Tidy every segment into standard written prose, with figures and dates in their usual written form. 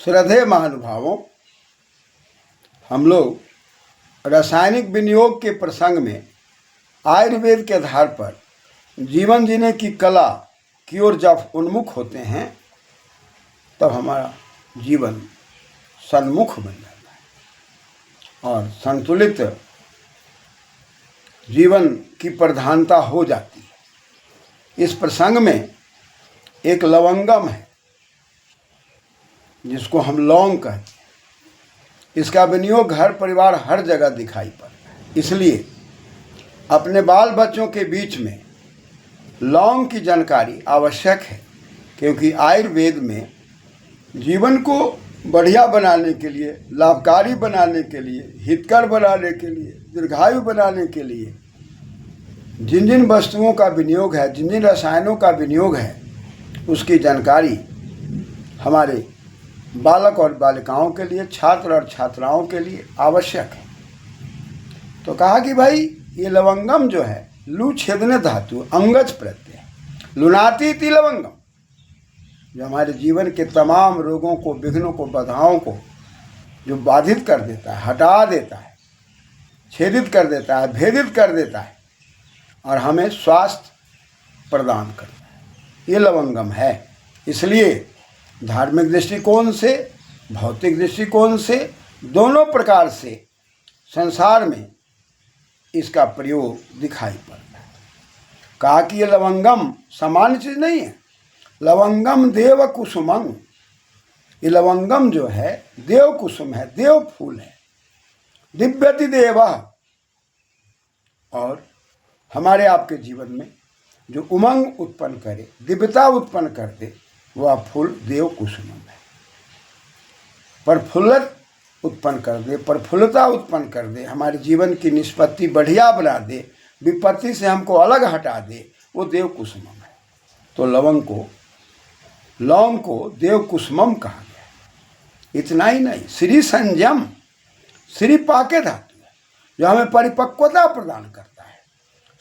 श्रद्धेय महानुभावों, हम लोग रासायनिक विनियोग के प्रसंग में आयुर्वेद के आधार पर जीवन जीने की कला की ओर जब उन्मुख होते हैं तब हमारा जीवन सन्मुख बन जाता है और संतुलित जीवन की प्रधानता हो जाती है। इस प्रसंग में एक लवंगम है जिसको हम लौंग कहते हैं। इसका विनियोग घर परिवार हर जगह दिखाई पड़ता है, इसलिए अपने बाल बच्चों के बीच में लौंग की जानकारी आवश्यक है, क्योंकि आयुर्वेद में जीवन को बढ़िया बनाने के लिए, लाभकारी बनाने के लिए, हितकर बनाने के लिए, दीर्घायु बनाने के लिए जिन जिन वस्तुओं का विनियोग है, जिन जिन रसायनों का विनियोग है, उसकी जानकारी हमारे बालक और बालिकाओं के लिए, छात्र और छात्राओं के लिए आवश्यक है। तो कहा कि भाई ये लवंगम जो है लू छेदने धातु अंगज प्रत्यय लुनाती थी लवंगम, जो हमारे जीवन के तमाम रोगों को, विघ्नों को, बाधाओं को जो बाधित कर देता है, हटा देता है, छेदित कर देता है, भेदित कर देता है और हमें स्वास्थ्य प्रदान करता है, ये लवंगम है। इसलिए धार्मिक दृष्टिकोण से, भौतिक दृष्टिकोण से, दोनों प्रकार से संसार में इसका प्रयोग दिखाई पड़ता है। कहा कि ये लवंगम सामान्य चीज नहीं है, लवंगम देव कुसुमं। ये लवंगम जो है देव कुसुम है, देव फूल है, दिव्यति देव। और हमारे आपके जीवन में जो उमंग उत्पन्न करे, दिव्यता उत्पन्न कर दे, वह फूल देव कुसुमम है। प्रफुल्लत उत्पन्न कर दे, प्रफुल्लता उत्पन्न कर दे, हमारे जीवन की निष्पत्ति बढ़िया बना दे, विपत्ति से हमको अलग हटा दे, वो देव कुसुमम है। तो लौंग को देव कुसुमम कहा गया। इतना ही नहीं, श्री संयम, श्री पाके धातु है जो हमें परिपक्वता प्रदान करता है,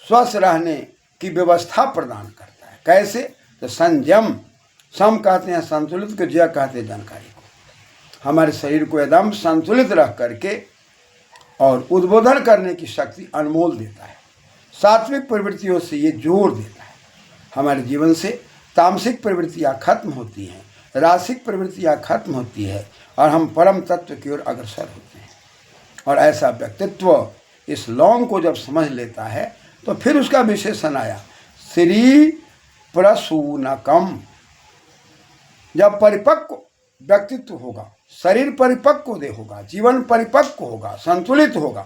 स्वस्थ रहने की व्यवस्था प्रदान करता है। कैसे? तो संयम, सम कहते हैं संतुलित को, जय कहते हैं जानकारी को। हमारे शरीर को एकदम संतुलित रख करके और उद्बोधन करने की शक्ति अनमोल देता है। सात्विक प्रवृत्तियों से ये जोड़ देता है। हमारे जीवन से तामसिक प्रवृत्तियाँ खत्म होती हैं, रासिक प्रवृत्तियाँ खत्म होती है और हम परम तत्व की ओर अग्रसर होते हैं। और ऐसा व्यक्तित्व इस लौंग को जब समझ लेता है तो फिर उसका विशेषण आया श्री प्रसूनकम। जब परिपक्व व्यक्तित्व होगा, शरीर परिपक्व दे होगा, जीवन परिपक्व होगा, संतुलित होगा,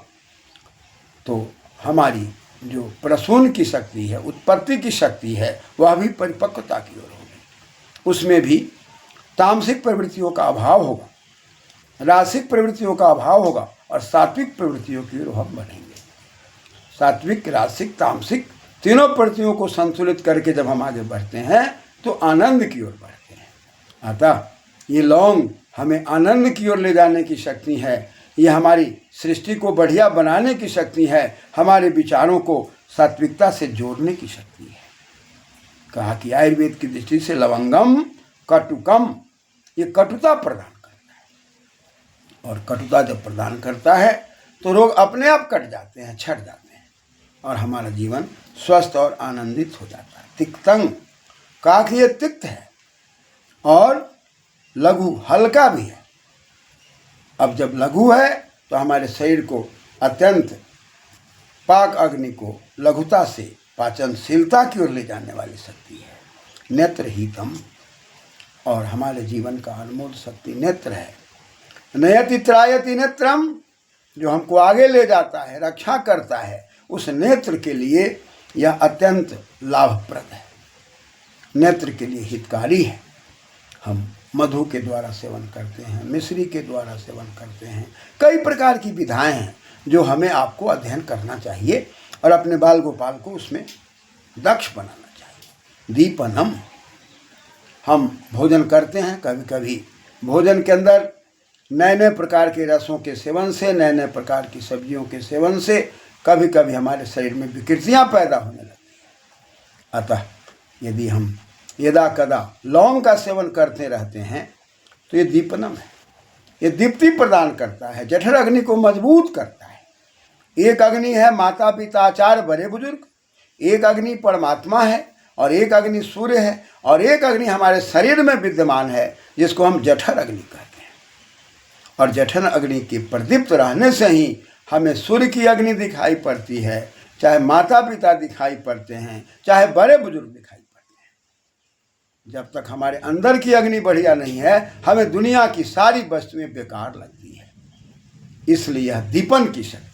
तो हमारी जो प्रसून की शक्ति है, उत्पत्ति की शक्ति है, वह भी परिपक्वता की ओर होगी। उसमें भी तामसिक प्रवृत्तियों का अभाव होगा, रासिक प्रवृत्तियों का अभाव होगा और सात्विक प्रवृत्तियों की ओर हम बढ़ेंगे। सात्विक, रासिक, तामसिक तीनों प्रवृत्तियों को संतुलित करके जब हम आगे बढ़ते हैं तो आनंद की ओर बढ़ते हैं। अतः ये लौंग हमें आनंद की ओर ले जाने की शक्ति है, ये हमारी सृष्टि को बढ़िया बनाने की शक्ति है, हमारे विचारों को सात्विकता से जोड़ने की शक्ति है। कहा कि आयुर्वेद की दृष्टि से लवंगम कटुकम, ये कटुता प्रदान करता है और कटुता जब प्रदान करता है तो रोग अपने आप कट जाते हैं, छट जाते हैं और हमारा जीवन स्वस्थ और आनंदित हो जाता है। तिक्तंग, कहा कि ये तिक्त है और लघु, हल्का भी है। अब जब लघु है तो हमारे शरीर को अत्यंत पाक अग्नि को लघुता से पाचनशीलता की ओर ले जाने वाली शक्ति है। नेत्र हितम, और हमारे जीवन का अनमोल शक्ति नेत्र है। नयति त्रायति नेत्रम, जो हमको आगे ले जाता है, रक्षा करता है, उस नेत्र के लिए यह अत्यंत लाभप्रद है, नेत्र के लिए हितकारी है। हम मधु के द्वारा सेवन करते हैं, मिश्री के द्वारा सेवन करते हैं, कई प्रकार की विधाएं हैं जो हमें आपको अध्ययन करना चाहिए और अपने बाल गोपाल को उसमें दक्ष बनाना चाहिए। दीपनम, हम भोजन करते हैं, कभी कभी भोजन के अंदर नए नए प्रकार के रसों के सेवन से, नए नए प्रकार की सब्जियों के सेवन से कभी कभी हमारे शरीर में विकृतियाँ पैदा होने लगती हैं। अतः यदि हम यदा कदा लौंग का सेवन करते रहते हैं तो ये दीपनम है, ये दीप्ति प्रदान करता है, जठर अग्नि को मजबूत करता है। एक अग्नि है माता पिता आचार्य बड़े बुजुर्ग, एक अग्नि परमात्मा है और एक अग्नि सूर्य है और एक अग्नि हमारे शरीर में विद्यमान है जिसको हम जठर अग्नि कहते हैं। और जठर अग्नि के प्रदीप्त रहने से ही हमें सूर्य की अग्नि दिखाई पड़ती है, चाहे माता पिता दिखाई पड़ते हैं, चाहे बड़े बुजुर्ग दिखाई पड़ते हैं। जब तक हमारे अंदर की अग्नि बढ़िया नहीं है, हमें दुनिया की सारी वस्तुएं बेकार लगती है। इसलिए यह दीपन की शक्ति